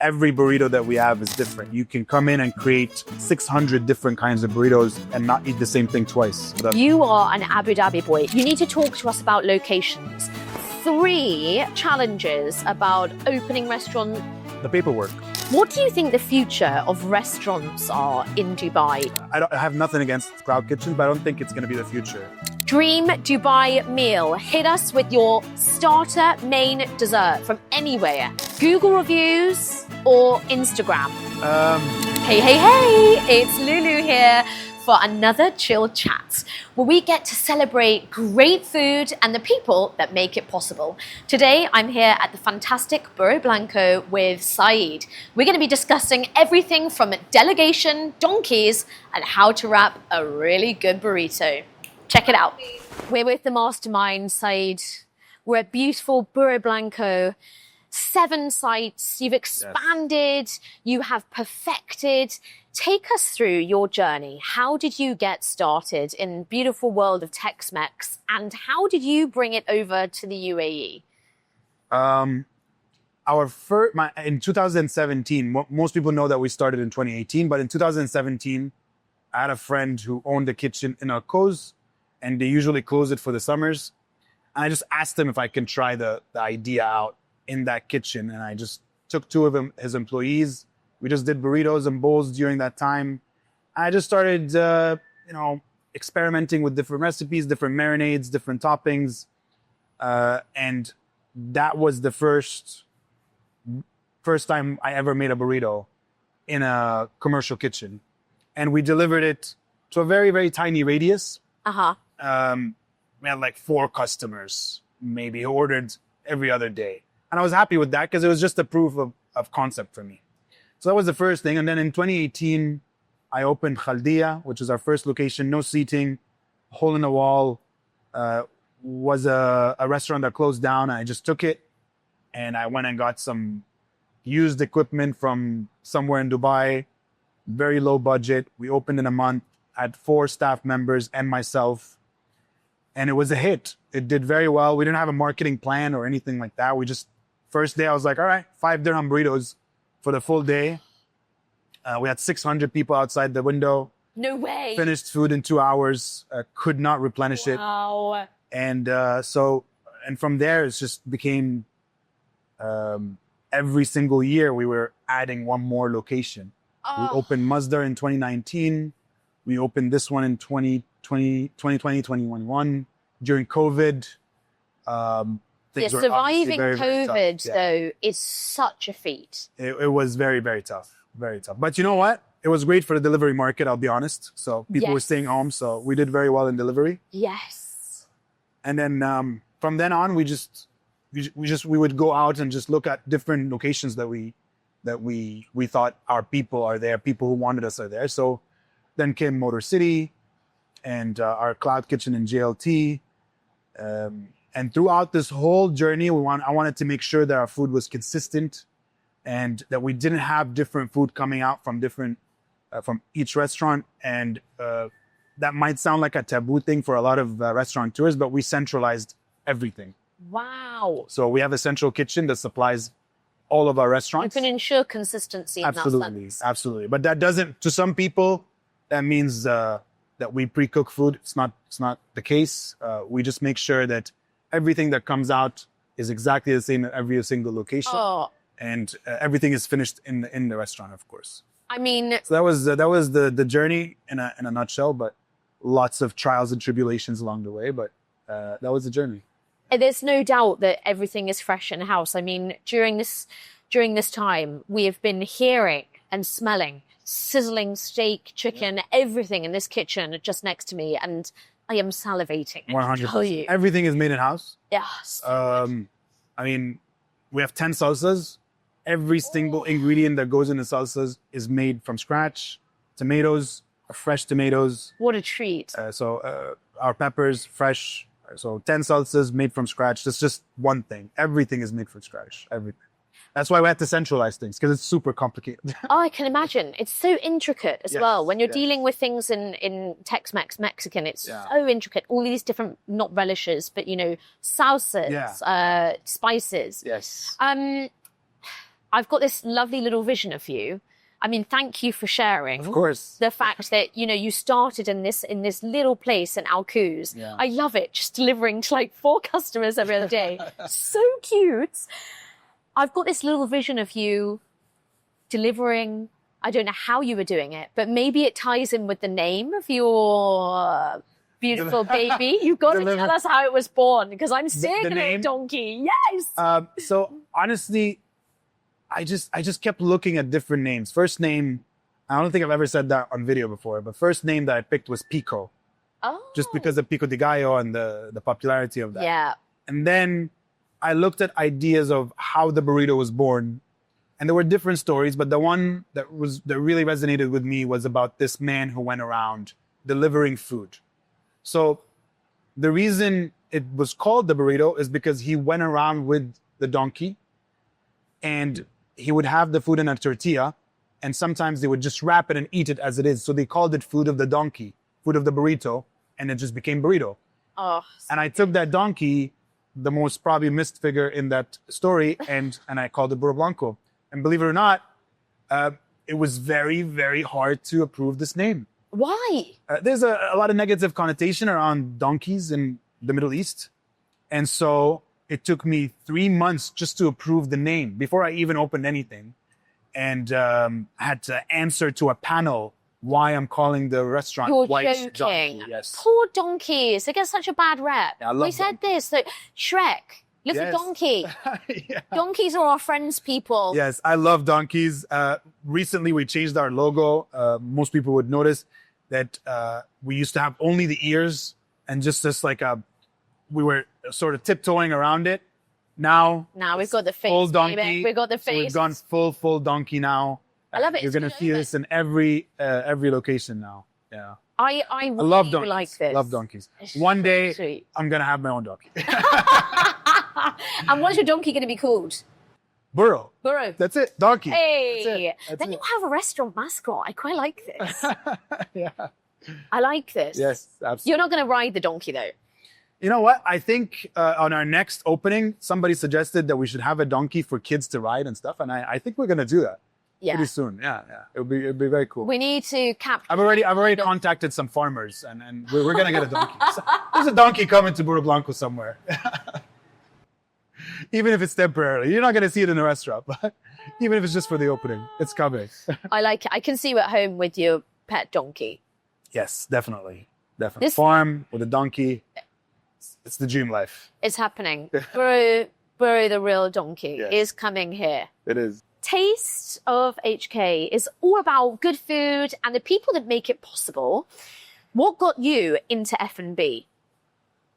every burrito that we have is different. You can come in and create 600 different kinds of burritos and not eat the same thing twice. You are an Abu Dhabi boy. You need to talk to us about locations. 3 challenges about opening restaurants. The paperwork. What do you think the future of restaurants are in Dubai? I have nothing against cloud kitchens, but I don't think it's going to be the future. Dream Dubai meal. Hit us with your starter, main, dessert from anywhere. Google reviews or Instagram? Hey, it's Lulu here for another chill chat where we get to celebrate great food and the people that make it possible. Today, I'm here at the fantastic Burro Blanco with Saeed. We're going to be discussing everything from delegation, donkeys, and how to wrap a really good burrito. Check it out. We're with the mastermind, Saeed. We're at beautiful Burro Blanco. 7 sites. You've expanded. Yes. You have perfected. Take us through your journey. How did you get started in beautiful world of Tex-Mex, and how did you bring it over to the UAE? In 2017, most people know that we started in 2018, but in 2017, I had a friend who owned a kitchen in Al Quoz, and they usually close it for the summers. And I just asked him if I can try the idea out in that kitchen. And I just took 2 of his employees. We just did burritos and bowls during that time. I just started, experimenting with different recipes, different marinades, different toppings. And that was the first time I ever made a burrito in a commercial kitchen. And we delivered it to a very, very tiny radius. We had like 4 customers, maybe, who ordered every other day. And I was happy with that because it was just a proof of concept for me. So that was the first thing. And then in 2018, I opened Khaldia, which is our first location, no seating, hole in the wall. Was a restaurant that closed down. I just took it and I went and got some used equipment from somewhere in Dubai, very low budget. We opened in a month, had 4 staff members and myself. And it was a hit. It did very well. We didn't have a marketing plan or anything like that. First day, I was like, all right, 5 dirham burritos for the full day. We had 600 people outside the window. No way. Finished food in 2 hours. Could not replenish it. Wow. And from there, it just became every single year we were adding one more location. We opened Masdar in 2019. We opened this one in 2020, 2021 during COVID. Surviving COVID, though, is such a feat. It was very, very tough. Very tough. But you know what? It was great for the delivery market, I'll be honest. So people were staying home. So we did very well in delivery. Yes. And then from then on, we would go out and just look at different locations that we thought our people are there, people who wanted us are there. So then came Motor City and our cloud kitchen in JLT. And throughout this whole journey, I wanted to make sure that our food was consistent and that we didn't have different food coming out from from each restaurant. And that might sound like a taboo thing for a lot of restaurateurs, but we centralized everything. Wow. So we have a central kitchen that supplies all of our restaurants. You can ensure consistency in that sense. Absolutely. But that doesn't, to some people, that means that we pre-cook food. It's not the case. We just make sure that everything that comes out is exactly the same at every single location. And everything is finished in the restaurant, of course. I mean, so that was the journey in a nutshell, but lots of trials and tribulations along the way. But that was the journey. There's no doubt that everything is fresh in house. I mean, during this time, we have been hearing and smelling sizzling steak, chicken, everything in this kitchen just next to me, and I am salivating. 100%. I tell you. Everything is made in house. Yes. I mean, we have 10 salsas. Every single ingredient that goes in the salsas is made from scratch. Tomatoes, fresh tomatoes. What a treat. Our peppers, fresh. So 10 salsas made from scratch. That's just one thing. Everything is made from scratch. Everything. That's why we had to centralize things, because it's super complicated. I can imagine. It's so intricate as well. When you're dealing with things in Tex-Mex, Mexican, it's so intricate. All these different, not relishes, but, salsas, spices. Yes. I've got this lovely little vision of you. I mean, thank you for sharing. Of course. The fact that, you know, you started in this little place in Al Quoz. Yeah. I love it. Just delivering to like 4 customers every other day. So cute. I've got this little vision of you delivering. I don't know how you were doing it, but maybe it ties in with the name of your beautiful baby. You've got to tell us how it was born, because I'm seeing a little donkey. Yes. So honestly, I just kept looking at different names. First name, I don't think I've ever said that on video before, but first name that I picked was Pico. Oh. Just because of Pico de Gallo and the popularity of that. Yeah. And then I looked at ideas of how the burrito was born. And there were different stories, but the one that really resonated with me was about this man who went around delivering food. So the reason it was called the burrito is because he went around with the donkey, and he would have the food in a tortilla, and sometimes they would just wrap it and eat it as it is. So they called it food of the donkey, food of the burrito, and it just became burrito. Oh. And I took that donkey, the most probably missed figure in that story, and I called it Burro Blanco. And believe it or not, it was very, very hard to approve this name. Why? There's a lot of negative connotation around donkeys in the Middle East. And so it took me 3 months just to approve the name before I even opened anything. And I had to answer to a panel why I'm calling the restaurant You're White joking. Donkey. Yes. Poor donkeys. They get such a bad rep. Yeah, I love we said this. Like, Shrek, little Yes. donkey. Yeah. Donkeys are our friends, people. Yes, I love donkeys. Recently, we changed our logo. Most people would notice that we used to have only the ears and just like we were sort of tiptoeing around it. Now we've got the face. full donkey. Baby. We've got the So face. we've gone full donkey now. I love it. You're It's gonna good, see isn't this in every location now. Yeah, I I really love donkeys. like this. Love donkeys. It's One so day sweet. I'm gonna have my own donkey. And what's your donkey going to be called? Burro. Burro. That's it. Donkey. Hey. That's Then it. you have a restaurant mascot. I quite like this. Yeah. I like this. Yes, absolutely. You're not going to ride the donkey, though. You know what? I think on our next opening, somebody suggested that we should have a donkey for kids to ride and stuff, and I think we're gonna do that Yeah. pretty soon. Yeah. It'll be very cool. We need to capture. I've already contacted some farmers, and we're gonna get a donkey. So, there's a donkey coming to Burro Blanco somewhere, even if it's temporarily. You're not gonna see it in the restaurant, but even if it's just for the opening, it's coming. I like it. I can see you at home with your pet donkey. Yes, definitely. This- Farm with a donkey. It's the dream life. It's happening. Burro the real donkey Yes. is coming here. It is. Taste of HK is all about good food and the people that make it possible. What got you into F&B?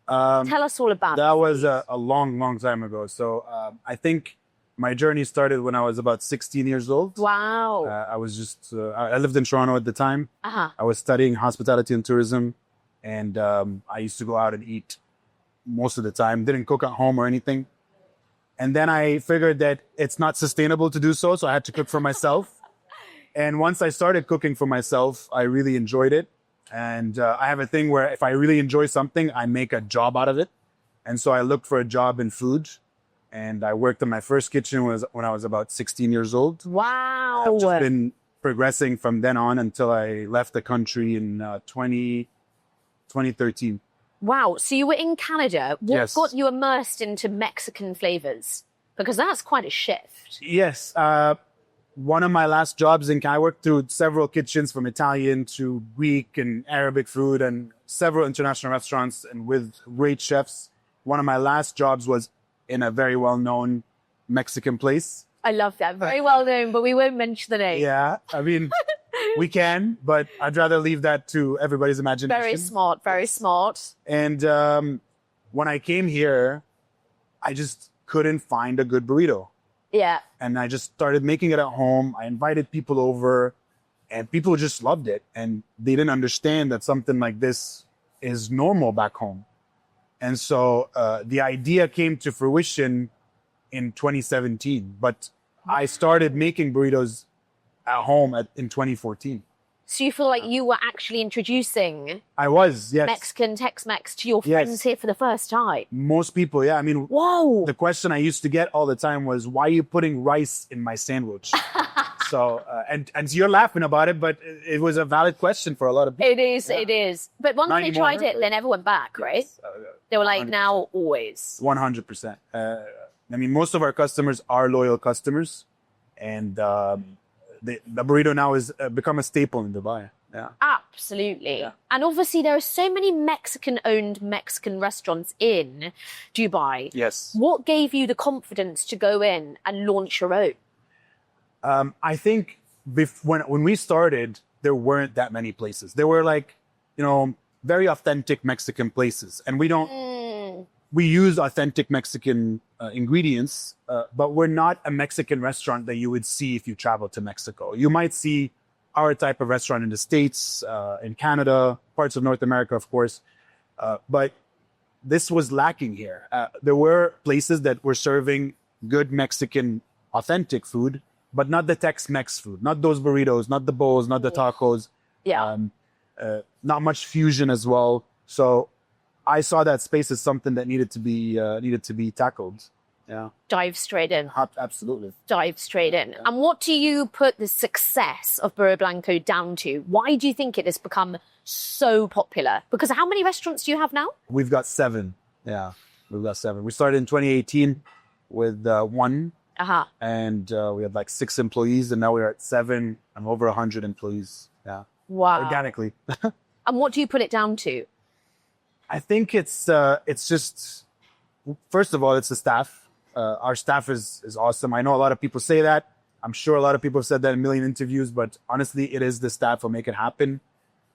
Tell us all about That it. was a long time ago. So I think my journey started when I was about 16 years old. Wow. I was just, I lived in Toronto at the time. Uh-huh. I was studying hospitality and tourism. And I used to go out and eat most of the time. Didn't cook at home or anything. And then I figured that it's not sustainable to do so. So I had to cook for myself. And once I started cooking for myself, I really enjoyed it. And I have a thing where if I really enjoy something, I make a job out of it. And so I looked for a job in food. And I worked in my first kitchen when I was about 16 years old. Wow. I've just been progressing from then on until I left the country in 2013. Wow. So you were in Canada. What Yes. got you immersed into Mexican flavors? Because that's quite a shift. Yes. One of my last jobs I worked through several kitchens from Italian to Greek and Arabic food and several international restaurants and with great chefs. One of my last jobs was in a very well-known Mexican place. I love that. Very well known, but we won't mention the name. Yeah. I mean, we can, but I'd rather leave that to everybody's imagination. Very smart. Very smart. And when I came here, I just couldn't find a good burrito. Yeah. And I just started making it at home. I invited people over and people just loved it. And they didn't understand that something like this is normal back home. And so the idea came to fruition in 2017. But I started making burritos at home in 2014. So you feel like you were actually introducing I was, yes. Mexican Tex-Mex to your friends here for the first time? Most people, yeah. I mean, whoa. The question I used to get all the time was, why are you putting rice in my sandwich? So, and you're laughing about it, but it was a valid question for a lot of people. It is. But once they tried it, they never went back, right? They were like, 100%. Now, always. 100%. I mean, most of our customers are loyal customers, and the burrito now has become a staple in Dubai. Yeah. Absolutely. Yeah. And obviously there are so many Mexican-owned Mexican restaurants in Dubai. Yes. What gave you the confidence to go in and launch your own? I think when we started, there weren't that many places. There were like, very authentic Mexican places. And we use authentic Mexican ingredients, but we're not a Mexican restaurant that you would see if you travel to Mexico. You might see our type of restaurant in the States, in Canada, parts of North America, of course. But this was lacking here. There were places that were serving good Mexican authentic food, but not the Tex-Mex food, not those burritos, not the bowls, not the tacos. Yeah. Not much fusion as well. So I saw that space as something that needed to be tackled. Yeah. Dive straight in. Absolutely. Dive straight in. Yeah. And what do you put the success of Burro Blanco down to? Why do you think it has become so popular? Because how many restaurants do you have now? We've got 7. Yeah, we've got 7. We started in 2018 with 1. And we had like 6 employees, and now we're at 7 and over 100 employees. Yeah. Wow. Organically. And what do you put it down to? I think it's just, first of all, it's the staff. Our staff is awesome. I know a lot of people say that. I'm sure a lot of people have said that in a million interviews, but honestly, it is the staff who make it happen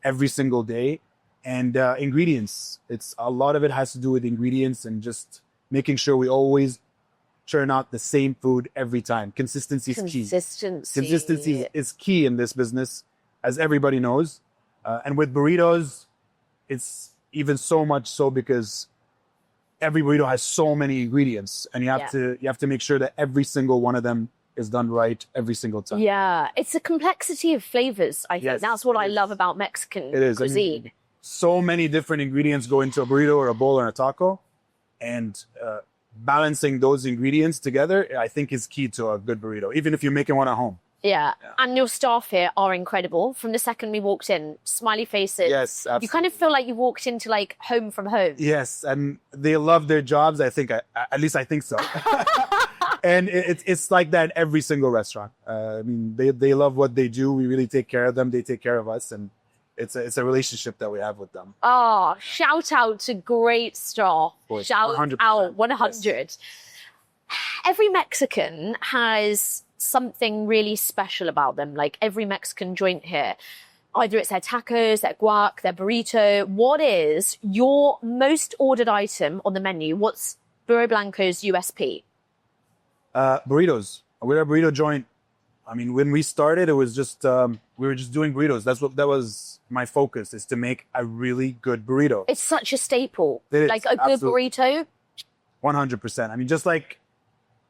every single day. And ingredients. A lot of it has to do with ingredients and just making sure we always churn out the same food every time. Consistency is key. Consistency is key in this business, as everybody knows. And with burritos, it's even so much so because every burrito has so many ingredients, and you have to make sure that every single one of them is done right every single time. Yeah, it's a complexity of flavors. I think that's what I love about Mexican cuisine. I mean, so many different ingredients go into a burrito or a bowl or a taco, and balancing those ingredients together, I think, is key to a good burrito, even if you're making one at home. Yeah. And your staff here are incredible. From the second we walked in, smiley faces. Yes, absolutely. You kind of feel like you walked into like home from home. Yes, and they love their jobs. I think, at least I think so. And it's like that in every single restaurant. I mean, they love what they do. We really take care of them. They take care of us, and it's a relationship that we have with them. Oh, shout out to great staff. Shout 100%. Out 100. Yes. Every Mexican has something really special about them. Like every Mexican joint here, either it's their tacos, their guac, their burrito. What is your most ordered item on the menu? What's Burro Blanco's USP? Burritos. We're a burrito joint. I mean, when we started, it was just we were just doing burritos. That was my focus, is to make a really good burrito. It's such a staple. It is, like a good burrito. 100%. I mean, just like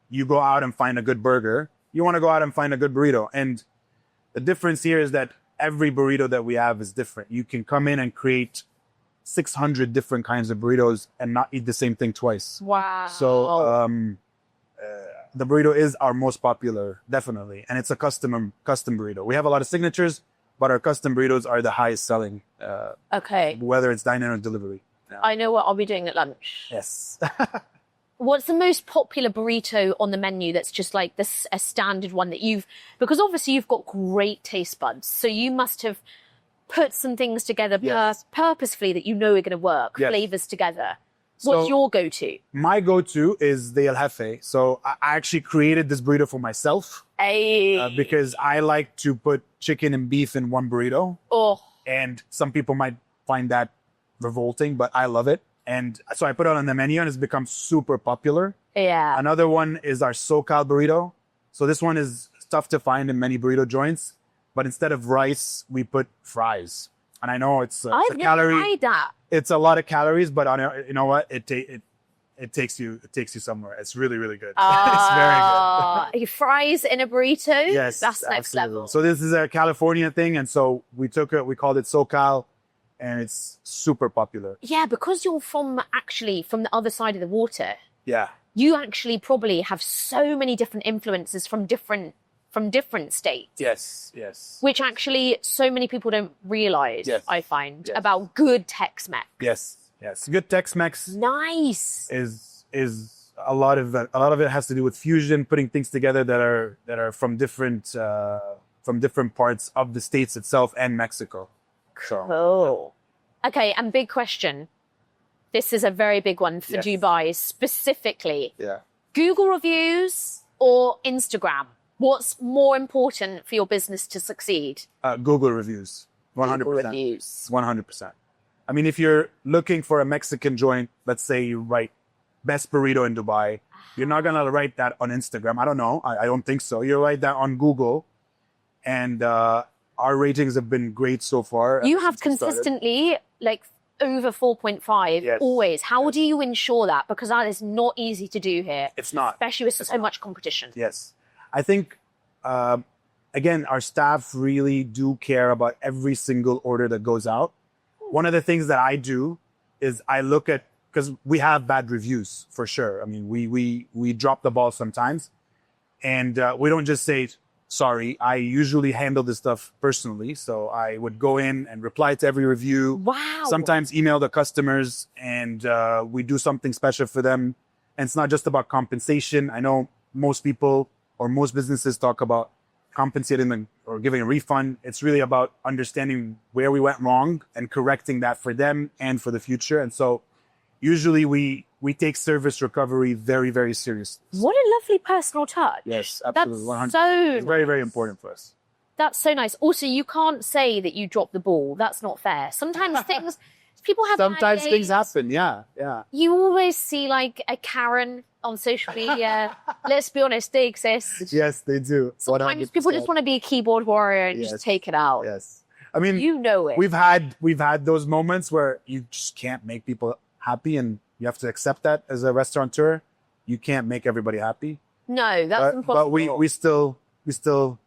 you go out and find a good burger, you want to go out and find a good burrito. And the difference here is that every burrito that we have is different. You can come in and create 600 different kinds of burritos and not eat the same thing twice. Wow. So the burrito is our most popular, definitely. And it's a custom burrito. We have a lot of signatures, but our custom burritos are the highest selling. Whether it's dine-in or delivery. Yeah. I know what I'll be doing at lunch. Yes. What's the most popular burrito on the menu that's just like a standard one that because obviously you've got great taste buds, so you must have put some things together purposefully that you know are going to work, flavors together. What's your go-to? My go-to is the El Jefe. So I actually created this burrito for myself. Because I like to put chicken and beef in one burrito. Oh. And some people might find that revolting, but I love it. And so I put it on the menu, and it's become super popular. Yeah. Another one is our SoCal burrito. So this one is tough to find in many burrito joints, but instead of rice, we put fries. And I know it's a calorie. I've never tried that. It's a lot of calories, but you know what? It it takes you somewhere. It's really, really good. It's very good. Fries in a burrito? Yes, That's next absolutely. level. So this is a California thing, and so we called it SoCal, and it's super popular. Yeah, because you're from the other side of the water. Yeah. You actually probably have so many different influences from different states. Yes. Which actually so many people don't realize, I find, about good Tex-Mex. Yes. Good Tex-Mex. Nice. Is a lot of it has to do with fusion, putting things together that are from different parts of the States itself and Mexico. So, cool. Okay, and big question. This is a very big one for Dubai specifically. Yeah. Google reviews or Instagram? What's more important for your business to succeed? Google reviews. 100%. Google reviews. 100%. I mean, if you're looking for a Mexican joint, let's say you write best burrito in Dubai, you're not going to write that on Instagram. I don't know. I don't think so. You write that on Google. And our ratings have been great so far. You have consistently over 4.5 always. How do you ensure that? Because that is not easy to do here. It's not. Especially with so much competition. Yes. I think, again, our staff really do care about every single order that goes out. One of the things that I do is I look at, because we have bad reviews for sure. I mean, we drop the ball sometimes, and we don't just say sorry. I usually handle this stuff personally, so I would go in and reply to every review. Wow. Sometimes email the customers, and we do something special for them. And it's not just about compensation. I know most people or most businesses talk about compensating them or giving a refund. It's really about understanding where we went wrong and correcting that for them and for the future. And so usually we take service recovery very, very seriously. What a lovely personal touch. Yes, absolutely. That's 100%. so It's very, very important for us. That's so nice. Also, you can't say that you dropped the ball. That's not fair. Sometimes people have Sometimes bad things days. happen. Yeah. You always see a Karen on social media. Let's be honest, they exist. Yes, they do. Sometimes people just want to be a keyboard warrior and just take it out. Yes. I mean, you know it. We've had those moments where you just can't make people happy, and you have to accept that as a restaurateur. You can't make everybody happy. No, that's impossible. But we still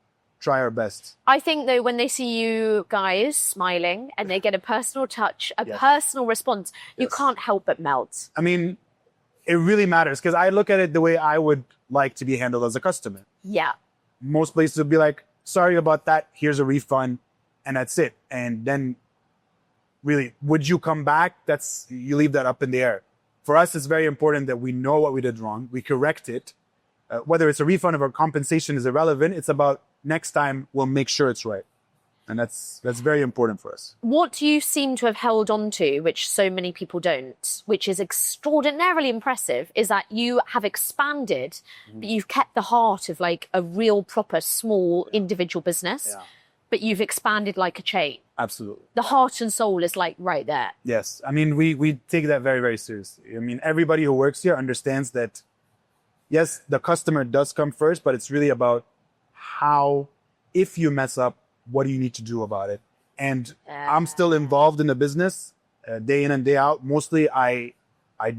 try our best. I think though, when they see you guys smiling and they get a personal touch, a personal response, you can't help but melt. I mean, it really matters because I look at it the way I would like to be handled as a customer. Yeah. Most places would be like, sorry about that. Here's a refund. And that's it. And then really, would you come back? You leave that up in the air. For us, it's very important that we know what we did wrong. We correct it. Whether it's a refund or compensation is irrelevant. It's about next time we'll make sure it's right. And that's very important for us. What you seem to have held on to, which so many people don't, which is extraordinarily impressive, is that you have expanded, but you've kept the heart of a real proper small individual business, but you've expanded like a chain. Absolutely. The heart and soul is right there. Yes. I mean, we take that very, very seriously. I mean, everybody who works here understands that, yes, the customer does come first, but it's really about how, if you mess up, what do you need to do about it? And I'm still involved in the business day in and day out. Mostly I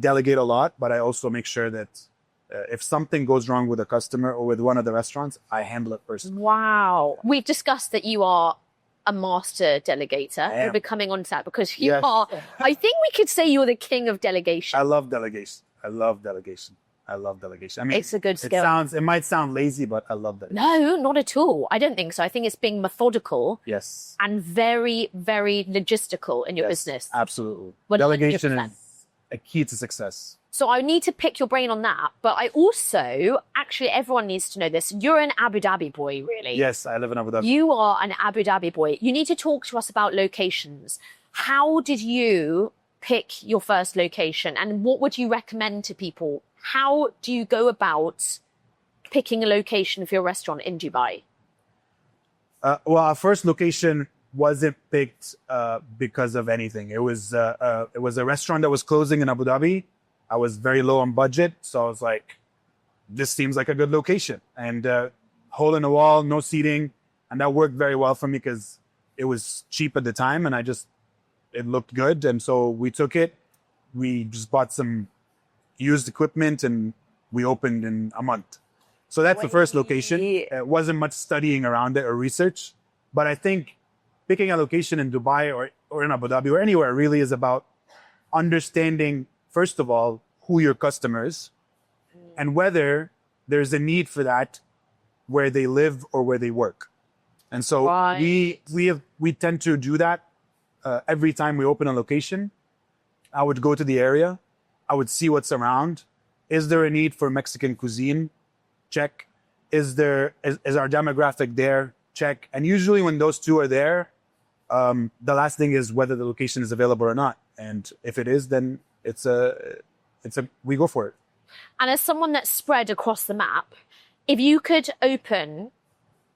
delegate a lot, but I also make sure that if something goes wrong with a customer or with one of the restaurants, I handle it personally. Wow. We've discussed that you are a master delegator. We'll be coming on to that because you are, I think we could say you're the king of delegation. I love delegation. I mean, it's a good skill. It might sound lazy, but I love that. No, not at all. I don't think so. I think it's being methodical. Yes. And very, very logistical in your business. Absolutely. 100%. Delegation is a key to success. So I need to pick your brain on that. But I also, actually, everyone needs to know this. You're an Abu Dhabi boy, really. Yes, I live in Abu Dhabi. You are an Abu Dhabi boy. You need to talk to us about locations. How did you pick your first location? And what would you recommend to people? How do you go about picking a location for your restaurant in Dubai? Well, our first location wasn't picked because of anything. It was a restaurant that was closing in Abu Dhabi. I was very low on budget, so I was like, this seems like a good location. And hole in the wall, no seating. And that worked very well for me because it was cheap at the time and it looked good. And so we took it. We just bought some, used equipment, and we opened in a month. So that's the first location. It wasn't much studying around it or research, but I think picking a location in Dubai or in Abu Dhabi or anywhere really is about understanding, first of all, who your customer is and whether there's a need for that where they live or where they work. And so we tend to do that every time we open a location. I would go to the area. I would see what's around. Is there a need for Mexican cuisine? Check. Is our demographic there? Check. And usually when those two are there, the last thing is whether the location is available or not. And if it is, then we go for it. And as someone that's spread across the map, if you could open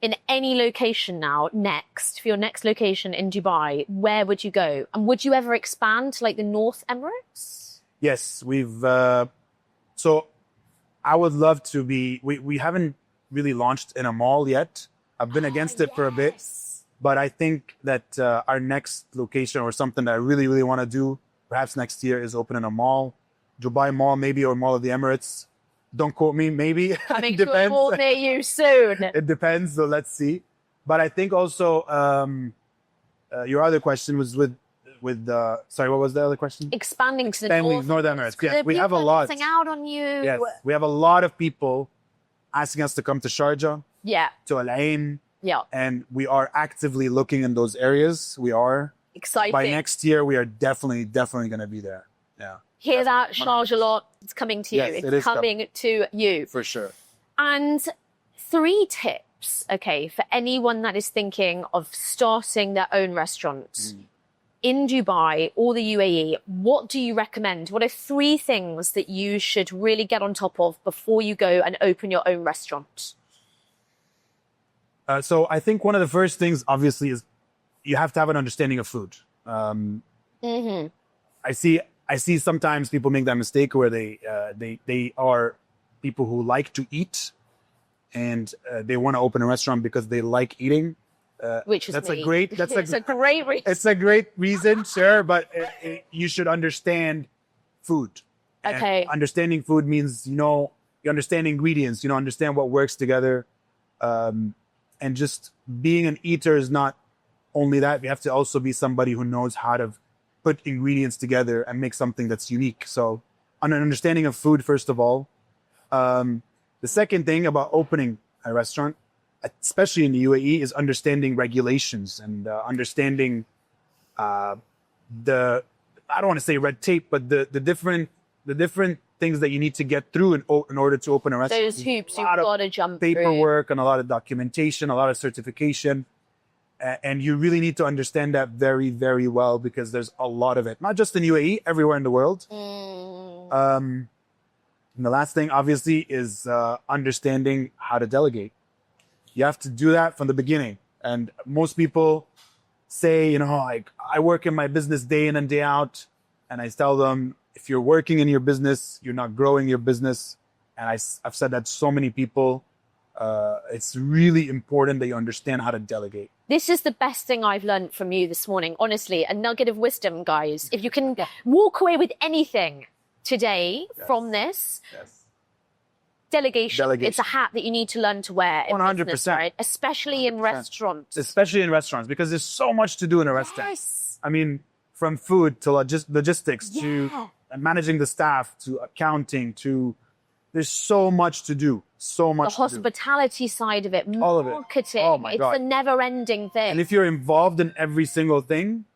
in any location now next, for your next location in Dubai, where would you go? And would you ever expand to like the North Emirates? Yes, so I would love to be, we haven't really launched in a mall yet. I've been against it for a bit, but I think that our next location or something that I really, really want to do, perhaps next year, is open in a mall, Dubai Mall maybe, or Mall of the Emirates. Don't quote me, maybe. Coming to a mall near you soon. It depends, so let's see. But I think also your other question was with sorry, what was the other question? Expanding to the North Emirates. Yes, we have a lot. Out on you. Yes, we have a lot of people asking us to come to Sharjah, to Al Ain, and we are actively looking in those areas. We are exciting. By next year, we are definitely going to be there. Yeah. Hear that, Sharjah lot? It's coming to you. Yes, it's coming to you. For sure. And 3 tips, okay, for anyone that is thinking of starting their own restaurant in Dubai or the UAE, what do you recommend? What are 3 things that you should really get on top of before you go and open your own restaurant? So I think one of the first things, obviously, is you have to have an understanding of food. I see sometimes people make that mistake where they are people who like to eat and they want to open a restaurant because they like eating. Which is it's a great reason. It's a great reason, sure, but you should understand food. Okay. And understanding food means you understand ingredients, understand what works together, and just being an eater is not only that. You have to also be somebody who knows how to put ingredients together and make something that's unique. So an understanding of food, first of all. The second thing about opening a restaurant, especially in the UAE, is understanding regulations and understanding I don't want to say red tape, but the different things that you need to get through in order to open a restaurant. Those hoops you've got to jump through. Paperwork and a lot of documentation, a lot of certification. And you really need to understand that very, very well because there's a lot of it. Not just in UAE, everywhere in the world. And the last thing, obviously, is understanding how to delegate. You have to do that from the beginning. And most people say, like, I work in my business day in and day out. And I tell them, if you're working in your business, you're not growing your business. And I've said that to so many people. It's really important that you understand how to delegate. This is the best thing I've learned from you this morning. Honestly, a nugget of wisdom, guys. If you can walk away with anything today from this, delegation. It's a hat that you need to learn to wear. 100%. Business, right? Especially in restaurants. Especially in restaurants, because there's so much to do in a restaurant. Yes. I mean, from food to logistics to managing the staff to accounting to... There's so much to do. So much. The hospitality side of it, all marketing. Of it. Oh my God. It's a never-ending thing. And if you're involved in every single thing,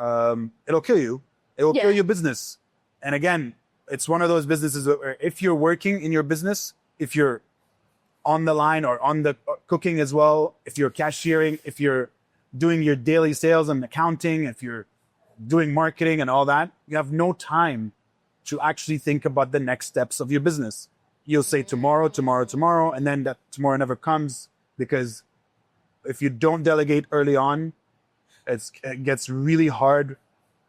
it'll kill you. It will kill your business. And again, it's one of those businesses where if you're working in your business, if you're on the line or on the cooking as well, if you're cashiering, if you're doing your daily sales and accounting, if you're doing marketing and all that, you have no time to actually think about the next steps of your business. You'll say tomorrow, and then that tomorrow never comes because if you don't delegate early on, it gets really hard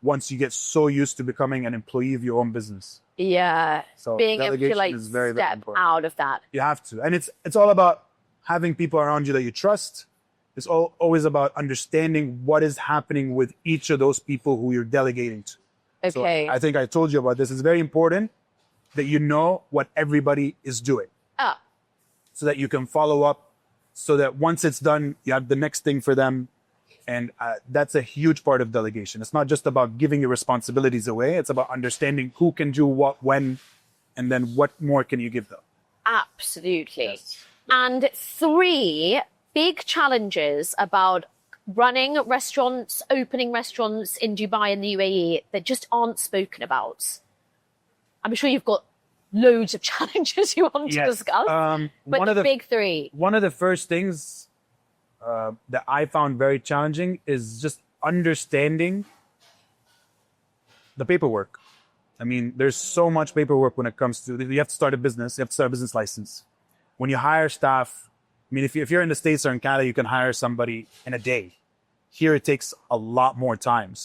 once you get so used to becoming an employee of your own business. Yeah. So being able to is very, very step important. out of that. You have to. And it's all about having people around you that you trust. It's always about understanding what is happening with each of those people who you're delegating to. Okay. So I think I told you about this. It's very important that you know what everybody is doing, so that you can follow up, so that once it's done, you have the next thing for them. And that's a huge part of delegation. It's not just about giving your responsibilities away. It's about understanding who can do what, when, and then what more can you give them. Absolutely. Yes. And 3 big challenges about running restaurants, opening restaurants in Dubai and the UAE that just aren't spoken about. I'm sure you've got loads of challenges you want to discuss, but the big 3. One of the first things that I found very challenging is just understanding the paperwork. I mean, there's so much paperwork when it comes to, you have to start a business, you have to start a business license. When you hire staff, I mean, if you're in the States or in Canada, you can hire somebody in a day. Here, it takes a lot more time.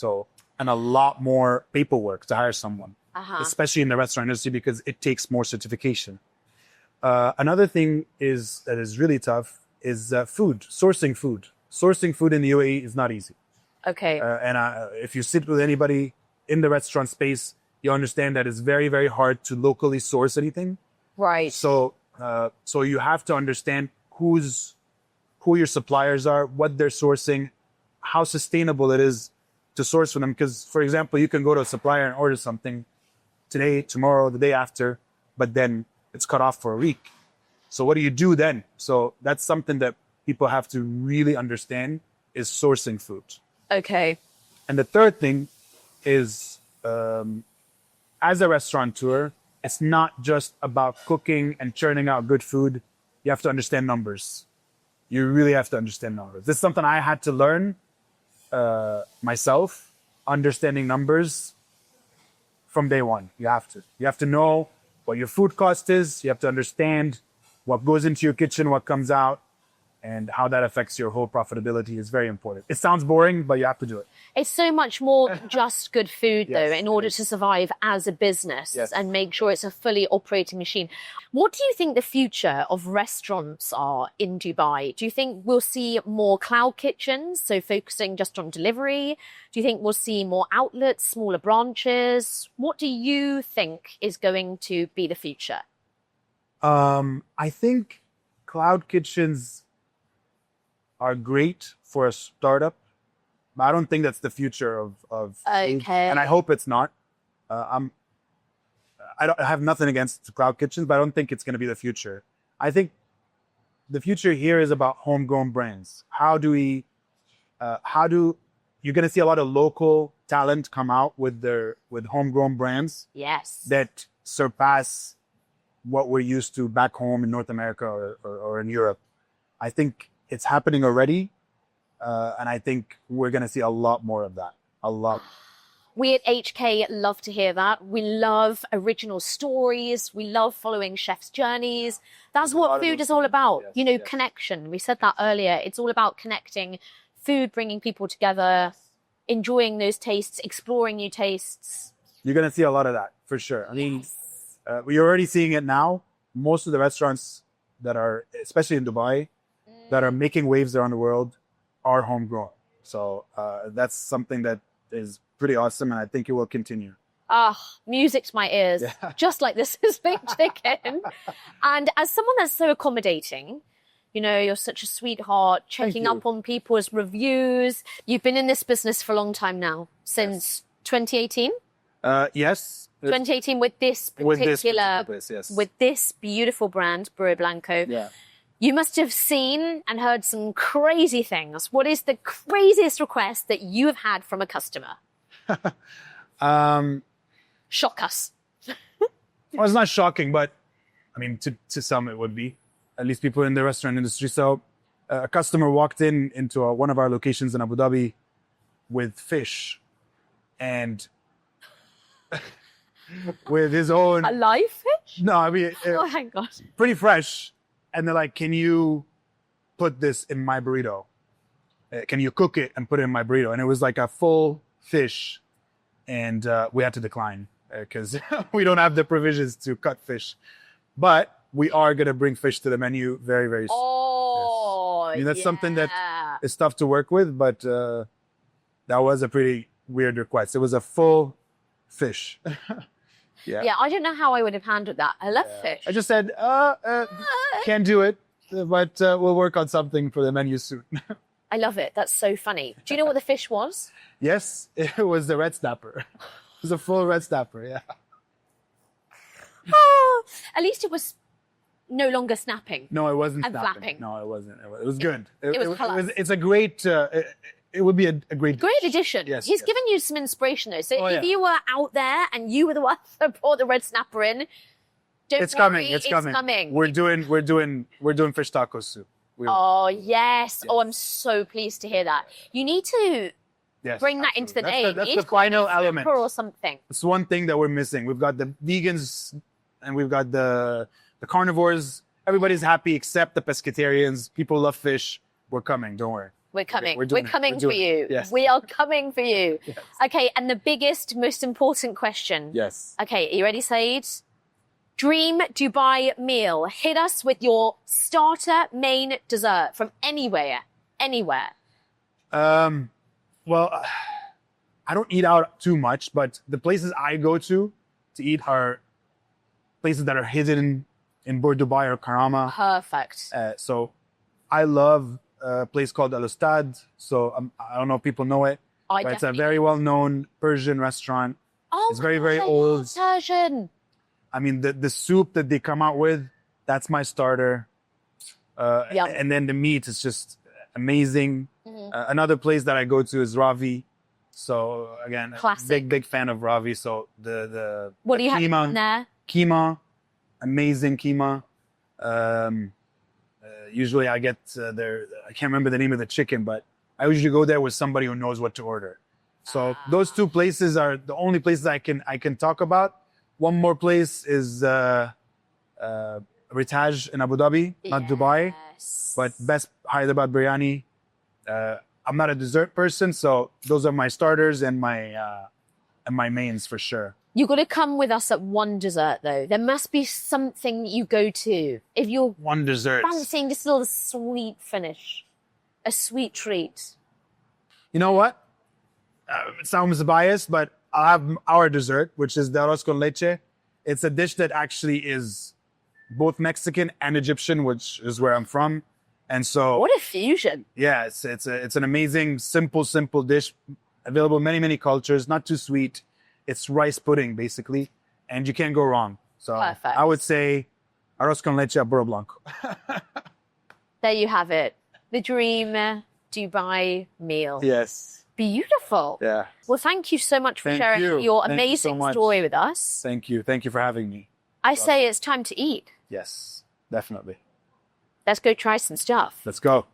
And a lot more paperwork to hire someone, especially in the restaurant industry, because it takes more certification. Another thing that is really tough is food, sourcing food. Sourcing food in the UAE is not easy. Okay. And if you sit with anybody in the restaurant space, you understand that it's very, very hard to locally source anything. Right. So you have to understand who your suppliers are, what they're sourcing, how sustainable it is to source from them. Because, for example, you can go to a supplier and order something today, tomorrow, the day after, but then it's cut off for a week. So what do you do then? So that's something that people have to really understand, is sourcing food. Okay. And the third thing is, as a restaurateur, it's not just about cooking and churning out good food. You have to understand numbers. You really have to understand numbers. This is something I had to learn myself, understanding numbers from day one. You have to know what your food cost is. You have to understand what goes into your kitchen, what comes out, and how that affects your whole profitability is very important. It sounds boring, but you have to do it. It's so much more than just good food, though, in order to survive as a business and make sure it's a fully operating machine. What do you think the future of restaurants are in Dubai? Do you think we'll see more cloud kitchens, so focusing just on delivery? Do you think we'll see more outlets, smaller branches? What do you think is going to be the future? I think cloud kitchens are great for a startup, but I don't think that's the future of food. And I hope it's not. I have nothing against cloud kitchens, but I don't think it's going to be the future. I think the future here is about homegrown brands. You're going to see a lot of local talent come out with homegrown brands. Yes. That surpass what we're used to back home in North America or in Europe. I think it's happening already. And I think we're going to see a lot more of that. A lot. We at HK love to hear that. We love original stories. We love following chefs' journeys. That's what food is all about. Yes, connection. We said that earlier. It's all about connecting, food, bringing people together, enjoying those tastes, exploring new tastes. You're going to see a lot of that for sure. I mean, we're already seeing it now. Most of the restaurants that are, especially in Dubai, that are making waves around the world are homegrown. So that's something that is pretty awesome, and I think it will continue. Music to my ears, just like This Is Big Chicken. And as someone that's so accommodating, you're such a sweetheart, checking up on people's reviews. You've been in this business for a long time now, since 2018? Yes. 2018 with this beautiful brand, Burro Blanco. Yeah. You must have seen and heard some crazy things. What is the craziest request that you have had from a customer? Shock us. Well, it's not shocking, but I mean, to some it would be, at least people in the restaurant industry. So a customer walked into one of our locations in Abu Dhabi with fish and with his own... A live fish? No, I mean... Oh, my God. Pretty fresh. And they're like, can you put this in my burrito? Can you cook it and put it in my burrito? And it was like a full fish. And we had to decline because we don't have the provisions to cut fish. But we are going to bring fish to the menu very, very soon. Oh, yes. I mean, that's something that is tough to work with, but that was a pretty weird request. It was a full fish. Yeah, I don't know how I would have handled that. I love fish. I just said, can't do it, but we'll work on something for the menu soon. I love it. That's so funny. Do you know what the fish was? Yes, it was the red snapper. It was a full red snapper, yeah. Oh, at least it was no longer snapping. No, it wasn't and snapping. flapping. No, it wasn't. It was good. It was colour. It's a great, it would be a great addition. Yes, He's yes. given you some inspiration though. So if yeah. you were out there and you were the one that brought the red snapper in, don't It's worry, coming. It's coming. We're doing fish tacos soup. Oh yes. Oh, I'm so pleased to hear that. You need to bring that into the name. That's the final element. Or something. It's one thing that we're missing. We've got the vegans and we've got the carnivores. Everybody's happy except the pescatarians. People love fish. We're coming. Don't worry. We're coming. We're coming for you. Yes. We are coming for you. Yes. Okay, and the biggest, most important question. Yes. Okay, are you ready, Saeed? Dream Dubai meal. Hit us with your starter, main, dessert from anywhere. Anywhere. Well, I don't eat out too much, but the places I go to eat are places that are hidden in Burro Dubai or Karama. Perfect. So I love a place called Al Ustad. So I don't know if people know it, but it's a very well-known Persian restaurant. Oh, it's very, very old. Persian. I mean, the soup that they come out with, that's my starter. And then the meat is just amazing. Mm-hmm. Another place that I go to is Ravi. So again, classic. big fan of Ravi. So the what do you keema, have in there? Keema, amazing keema. Usually I get I can't remember the name of the chicken, but I usually go there with somebody who knows what to order. So those two places are the only places I can talk about. One more place is Ritaj in Abu Dhabi, not Dubai, but best Hyderabad biryani. I'm not a dessert person, so those are my starters and my mains for sure. You got to come with us at one dessert though. There must be something you go to if you're one dessert fancying just a little sweet finish, a sweet treat. You know what? It sounds biased, but I'll have our dessert, which is the arroz con leche. It's a dish that actually is both Mexican and Egyptian, which is where I'm from. And so, what a fusion! Yeah, it's an amazing, simple dish, available in many cultures. Not too sweet. It's rice pudding basically, and you can't go wrong. So perfect. I would say arroz con leche at Burro Blanco. There you have it, the dream Dubai meal. Yes. Beautiful. Yeah. Well, thank you so much for sharing your amazing story with us. Thank you. Thank you for having me. I say it's time to eat. Yes, definitely. Let's go try some stuff. Let's go.